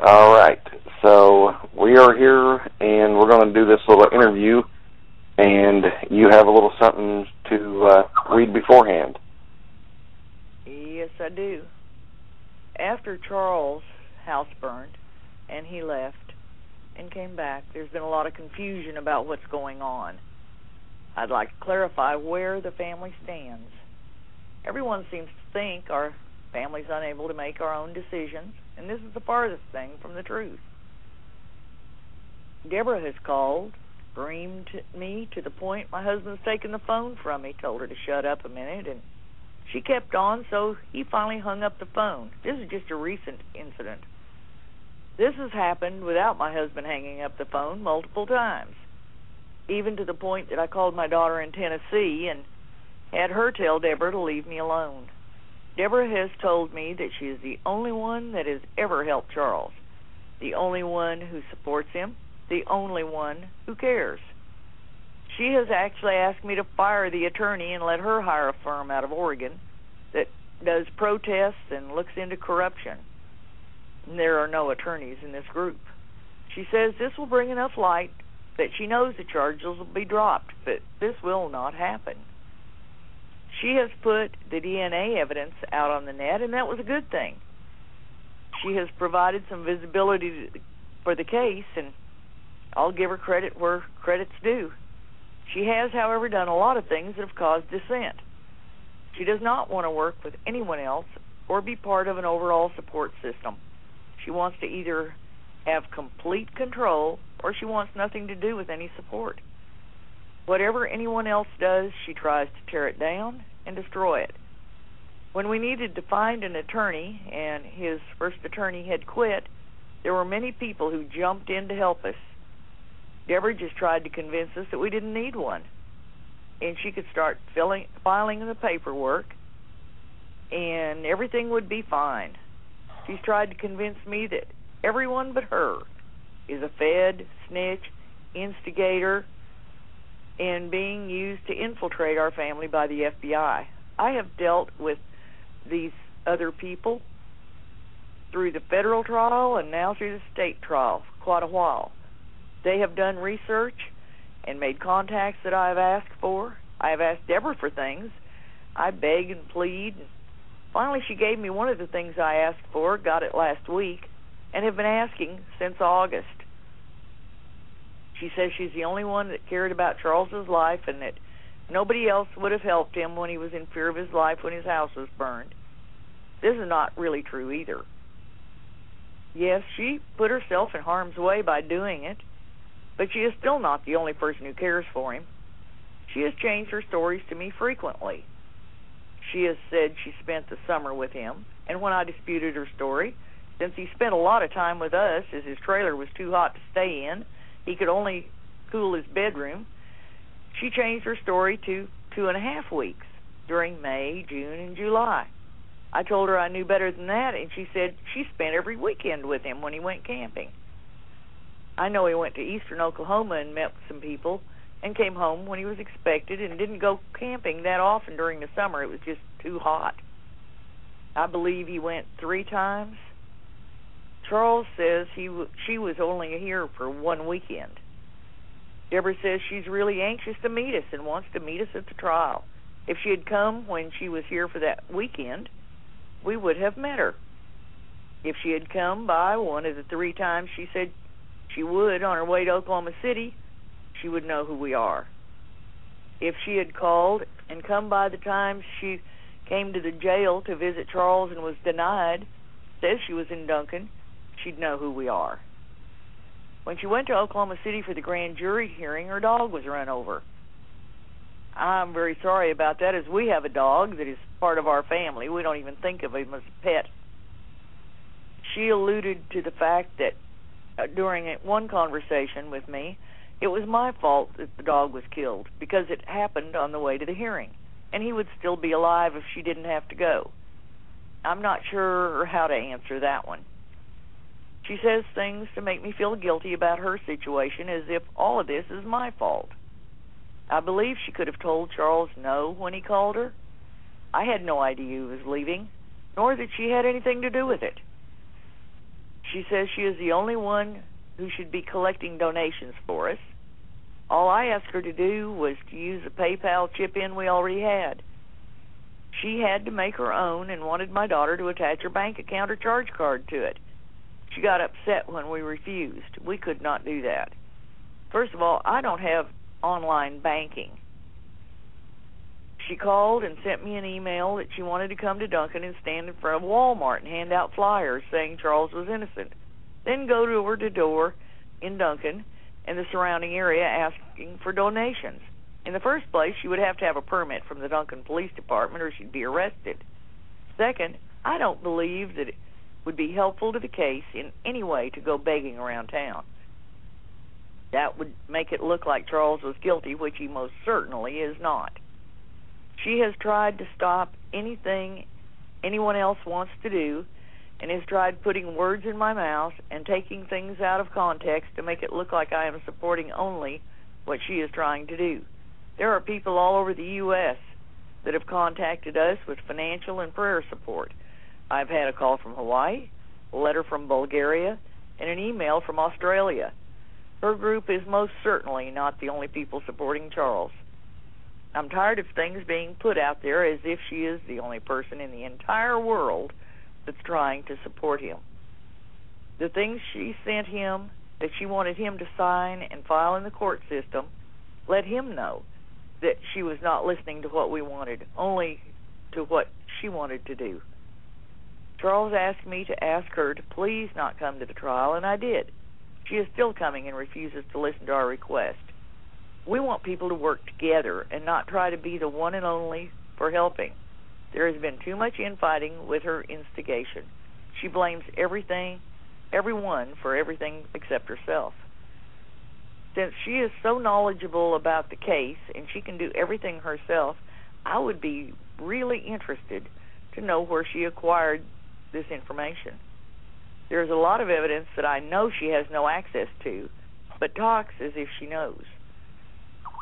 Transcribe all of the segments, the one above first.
All right. So we are here, and we're going to do this little interview, and you have a little something to read beforehand. Yes, I do. After Charles' house burned, and he left and came back, there's been a lot of confusion about what's going on. I'd like to clarify where the family stands. Everyone seems to think our family's unable to make our own decisions, and this is the farthest thing from the truth. Deborah has called, screamed at me to the point my husband's taken the phone from me, told her to shut up a minute, and she kept on, so he finally hung up the phone. This is just a recent incident. This has happened without my husband hanging up the phone multiple times, even to the point that I called my daughter in Tennessee and had her tell Deborah to leave me alone. Deborah has told me that she is the only one that has ever helped Charles, the only one who supports him, the only one who cares. She has actually asked me to fire the attorney and let her hire a firm out of Oregon that does protests and looks into corruption. And there are no attorneys in this group. She says this will bring enough light that she knows the charges will be dropped, but this will not happen. She has put the DNA evidence out on the net, and that was a good thing. She has provided some visibility for the case, and I'll give her credit where credit's due. She has, however, done a lot of things that have caused dissent. She does not want to work with anyone else or be part of an overall support system. She wants to either have complete control or she wants nothing to do with any support. Whatever anyone else does, she tries to tear it down and destroy it. When we needed to find an attorney, and his first attorney had quit, there were many people who jumped in to help us. Deborah just tried to convince us that we didn't need one, and she could start filing the paperwork, and everything would be fine. She's tried to convince me that everyone but her is a fed, snitch, instigator, and being used to infiltrate our family by the FBI. I have dealt with these other people through the federal trial and now through the state trial for quite a while. They have done research and made contacts that I have asked for. I have asked Deborah for things. I beg and plead. Finally, she gave me one of the things I asked for, got it last week, and have been asking since August. She says she's the only one that cared about Charles's life and that nobody else would have helped him when he was in fear of his life when his house was burned. This is not really true either. Yes, she put herself in harm's way by doing it, but she is still not the only person who cares for him. She has changed her stories to me frequently. She has said she spent the summer with him, and when I disputed her story, since he spent a lot of time with us as his trailer was too hot to stay in, he could only cool his bedroom, she changed her story to 2.5 weeks during May, June, and July. I told her I knew better than that, and she said she spent every weekend with him when he went camping. I know he went to eastern Oklahoma and met with some people and came home when he was expected and didn't go camping that often during the summer. It was just too hot. I believe he went 3 times. Charles says she was only here for 1 weekend. Deborah says she's really anxious to meet us and wants to meet us at the trial. If she had come when she was here for that weekend, we would have met her. If she had come by one of the 3 times she said she would on her way to Oklahoma City, she would know who we are. If she had called and come by the time she came to the jail to visit Charles and was denied, says she was in Duncan, she'd know who we are. When she went to Oklahoma City for the grand jury hearing, her dog was run over. I'm very sorry about that, as we have a dog that is part of our family. We don't even think of him as a pet. She alluded to the fact that during one conversation with me, it was my fault that the dog was killed because it happened on the way to the hearing, and he would still be alive if she didn't have to go. I'm not sure how to answer that one. She says things to make me feel guilty about her situation, as if all of this is my fault. I believe she could have told Charles no when he called her. I had no idea he was leaving, nor that she had anything to do with it. She says she is the only one who should be collecting donations for us. All I asked her to do was to use the PayPal chip-in we already had. She had to make her own and wanted my daughter to attach her bank account or charge card to it. She got upset when we refused. We could not do that. First of all, I don't have online banking. She called and sent me an email that she wanted to come to Duncan and stand in front of Walmart and hand out flyers saying Charles was innocent. Then go door to door in Duncan and the surrounding area asking for donations. In the first place, she would have to have a permit from the Duncan Police Department or she'd be arrested. Second, I don't believe that it would be helpful to the case in any way to go begging around town. That would make it look like Charles was guilty, which he most certainly is not. She has tried to stop anything anyone else wants to do and has tried putting words in my mouth and taking things out of context to make it look like I am supporting only what she is trying to do. There are people all over the U.S. that have contacted us with financial and prayer support. I've had a call from Hawaii, a letter from Bulgaria, and an email from Australia. Her group is most certainly not the only people supporting Charles. I'm tired of things being put out there as if she is the only person in the entire world that's trying to support him. The things she sent him that she wanted him to sign and file in the court system let him know that she was not listening to what we wanted, only to what she wanted to do. Charles asked me to ask her to please not come to the trial, and I did. She is still coming and refuses to listen to our request. We want people to work together and not try to be the one and only for helping. There has been too much infighting with her instigation. She blames everyone for everything except herself. Since she is so knowledgeable about the case and she can do everything herself, I would be really interested to know where she acquired this information. There's a lot of evidence that I know she has no access to, but talks as if she knows.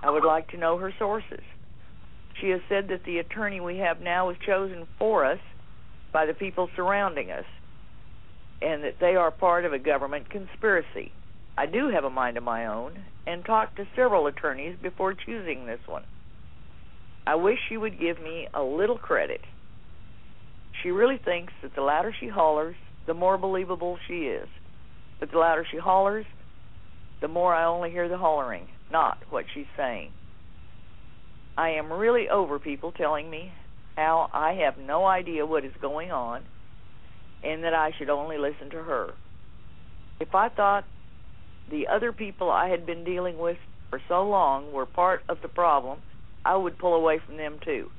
I would like to know her sources. She has said that the attorney we have now was chosen for us by the people surrounding us, and that they are part of a government conspiracy. I do have a mind of my own, and talked to several attorneys before choosing this one. I wish she would give me a little credit. She really thinks that the louder she hollers, the more believable she is. But the louder she hollers, the more I only hear the hollering, not what she's saying. I am really over people telling me how I have no idea what is going on and that I should only listen to her. If I thought the other people I had been dealing with for so long were part of the problem, I would pull away from them too.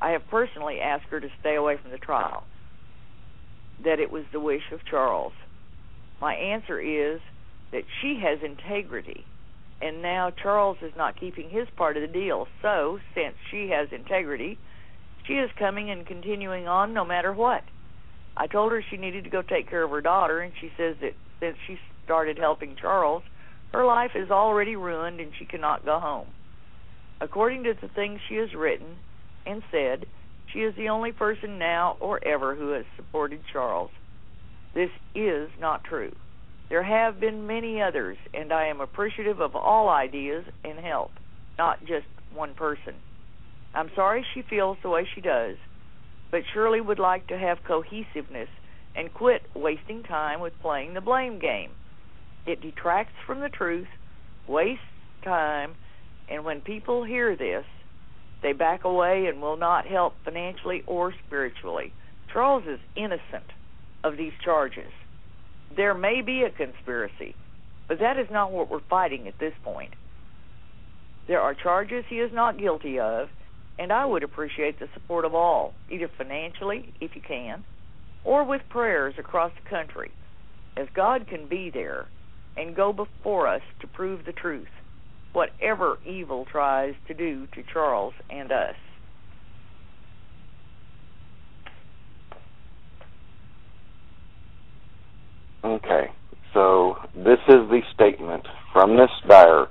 I have personally asked her to stay away from the trial, that it was the wish of Charles. My answer is that she has integrity, and now Charles is not keeping his part of the deal. So, since she has integrity, she is coming and continuing on no matter what. I told her she needed to go take care of her daughter, and she says that since she started helping Charles, her life is already ruined and she cannot go home. According to the things she has written and said, she is the only person now or ever who has supported Charles. This is not true. There have been many others, and I am appreciative of all ideas and help, not just one person. I'm sorry she feels the way she does, but surely would like to have cohesiveness and quit wasting time with playing the blame game. It detracts from the truth, wastes time, and when people hear this, they back away and will not help financially or spiritually. Charles is innocent of these charges. There may be a conspiracy, but that is not what we're fighting at this point. There are charges he is not guilty of, and I would appreciate the support of all, either financially, if you can, or with prayers across the country, as God can be there and go before us to prove the truth, whatever evil tries to do to Charles and us. Okay, so this is the statement from this Dyer